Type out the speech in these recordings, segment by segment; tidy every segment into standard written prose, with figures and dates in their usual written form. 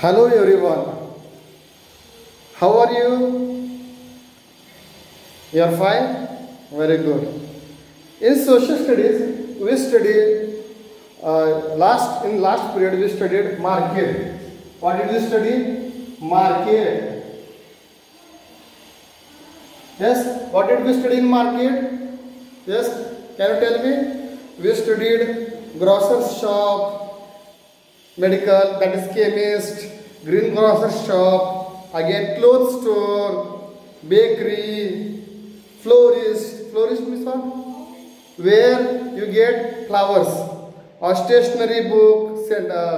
Hello everyone. How are you? You are fine? Very good. In social studies, we studied in last period we studied market. What did we study? Market. Yes. What did we study in market? Yes. Can you tell me? We studied grocer's shop, medical, that is chemist, green grocer shop, again clothes store, bakery, florist. Florist means what? Where you get flowers, or stationery book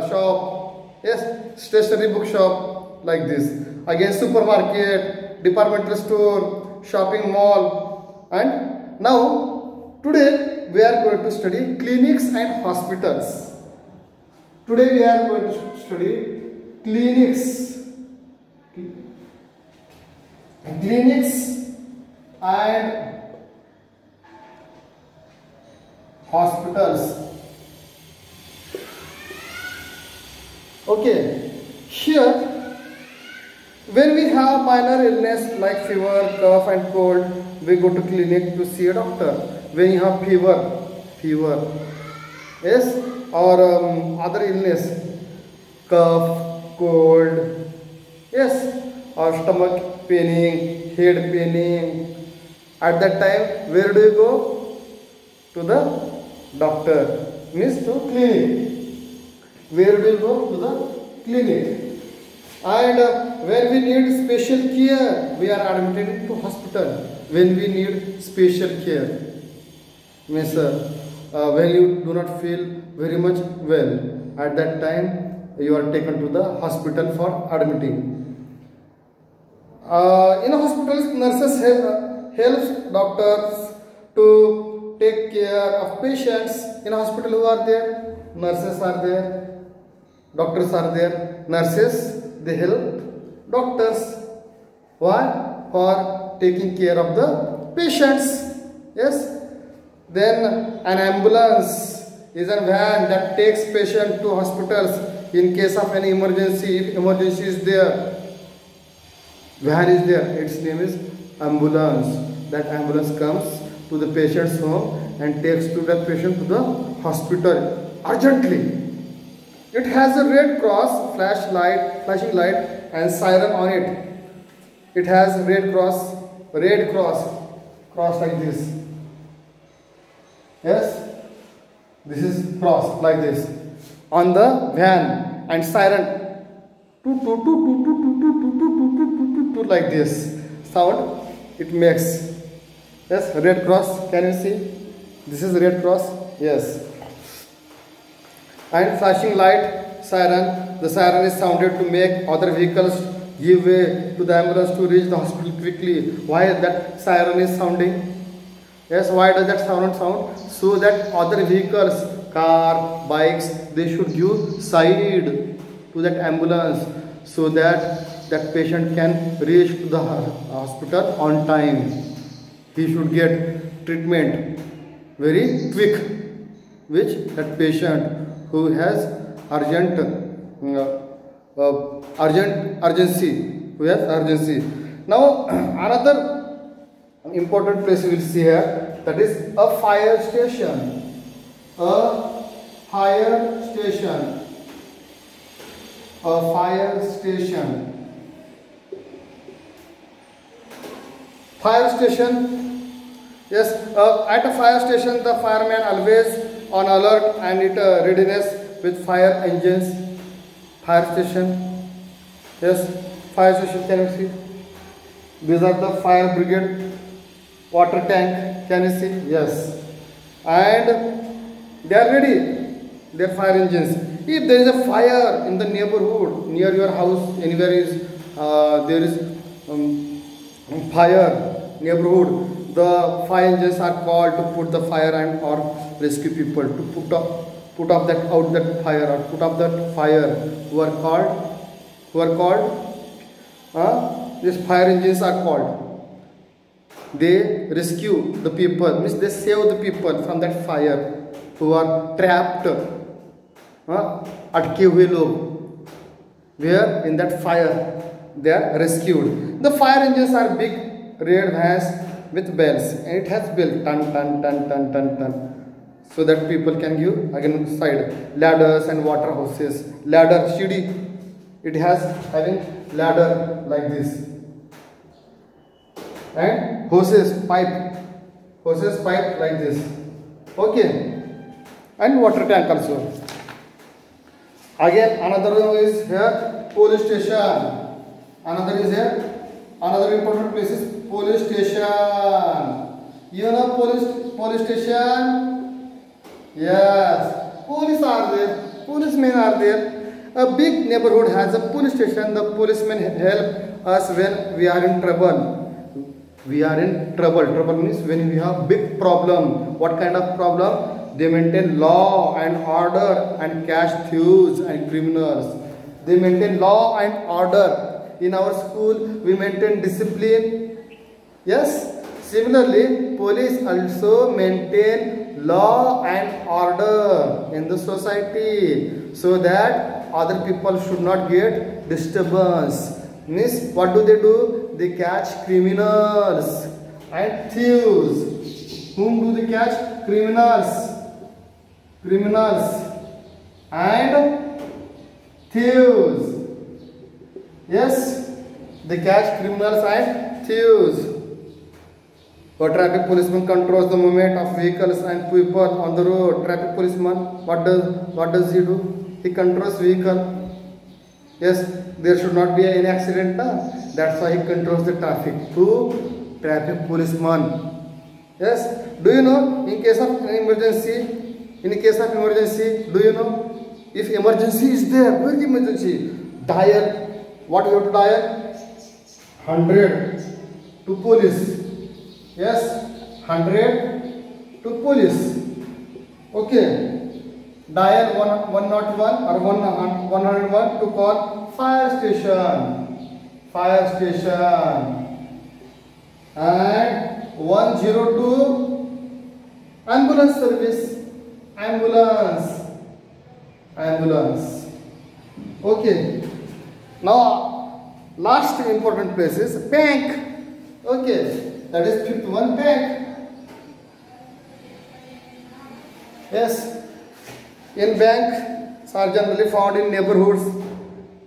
shop. Yes, stationery book shop like this. Again supermarket, departmental store, shopping mall. And now today we are going to study clinics and hospitals. Today we are going to study clinics and hospitals. Okay, here when we have minor illness like fever, cough and cold, we go to clinic to see a doctor. When you have fever, yes, or other illness, cough, cold, yes, or stomach paining, head paining, at that time where do you go? To the doctor, means to clinic. Where do you go? To the clinic. And when we need special care, we are admitted to hospital. When we need special care, means when you do not feel very much well, at that time you are taken to the hospital for admitting. In hospitals, nurses helps doctors to take care of patients. In hospital, who are there? Nurses are there, doctors are there. Nurses, they help doctors. Why? For taking care of the patients. Yes. Then an ambulance is a van that takes patient to hospitals in case of any emergency. If emergency is there, van is there. Its name is ambulance. That ambulance comes to the patient's home and takes to the patient to the hospital urgently. It has a red cross, flashing light and siren on it. It has red cross like this. Yes, this is cross like this on the van, and siren like this sound it makes. Yes, red cross. Can you see? This is red cross. Yes, and flashing light, siren. The siren is sounded to make other vehicles give way to the ambulance to reach the hospital quickly. Why that siren is sounding? Yes, why does that sound? So that other vehicles, car, bikes, they should give side to that ambulance, so that that patient can reach to the hospital on time. He should get treatment very quick, which that patient who has urgency. Now another important place we will see here, that is a fire station. A fire station. Yes, at a fire station the fireman always on alert and at readiness with fire engines. Fire station. Yes, fire station. Can you see? These are the fire brigade. Water tank, can you see? Yes, and they are ready, their fire engines. If there is a fire in the neighborhood near your house, anywhere there is fire neighborhood, the fire engines are called to put the fire and or rescue people to put off that fire or put off that fire. Who are called? These fire engines are called. They rescue the people, means they save the people from that fire who are trapped, अटके हुए लोग, where in that fire they are rescued. The fire engines are big red vans with bells, and it has bell ton ton ton ton ton ton, so that people can give again side ladders and water hoses. Ladder shidi, it has having ladder like this, and hoses pipe like this. Okay, and water tank also. Again another is here police station. Another is here, another important place is police station. You know police station? Yes, police are there, policemen are there. A big neighborhood has a police station. The policemen help us when we are in trouble. We are in trouble. Trouble means when we have big problem. What kind of problem? They maintain law and order and catch thieves and criminals. They maintain law and order. In our school, we maintain discipline. Yes. Similarly, police also maintain law and order in the society, so that other people should not get disturbance. Means what do? They catch criminals and thieves. Whom do they catch? Criminals and thieves. Yes, they catch criminals and thieves. A traffic policeman controls the movement of vehicles and people on the road. Traffic policeman, what does he do? He controls vehicle. Yes, there should not be any accident. That's why he controls the traffic. Who? Traffic policeman. Yes. Do you know, in case of emergency, do you know, if emergency is there, where is emergency? Dial. What you have to dial? 100 to police. Yes, 100 to police. Okay. Dial 101 or 101 to call fire station. And 102 ambulance service. Ambulance. Okay. Now, last important place is bank. Okay, that is fifth one, bank. Yes, in banks are generally found in neighborhoods.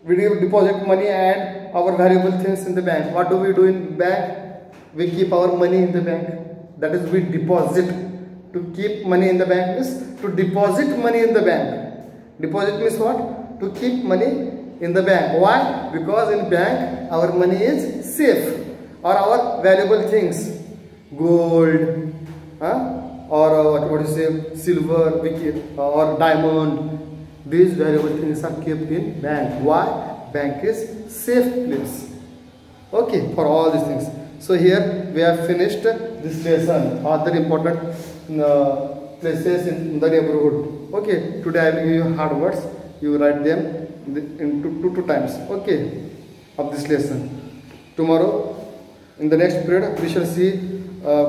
We deposit money and our valuable things in the bank. What do we do in bank? We keep our money in the bank. That is, we deposit. To keep money in the bank is to deposit money in the bank. Deposit means what? To keep money in the bank. Why? Because in bank our money is safe, or our valuable things, gold, or what you say, silver, or diamond. These valuable things are kept in bank. Why? Bank is safe place. Okay, for all these things. So here we have finished this lesson. Other important places in the neighborhood. Okay, today I will give you hard words. You write them in two times. Okay, of this lesson. Tomorrow, in the next period, we shall see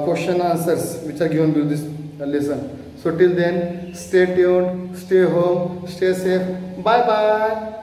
question answers which are given to this lesson. So till then, stay tuned, stay home, stay safe. Bye bye.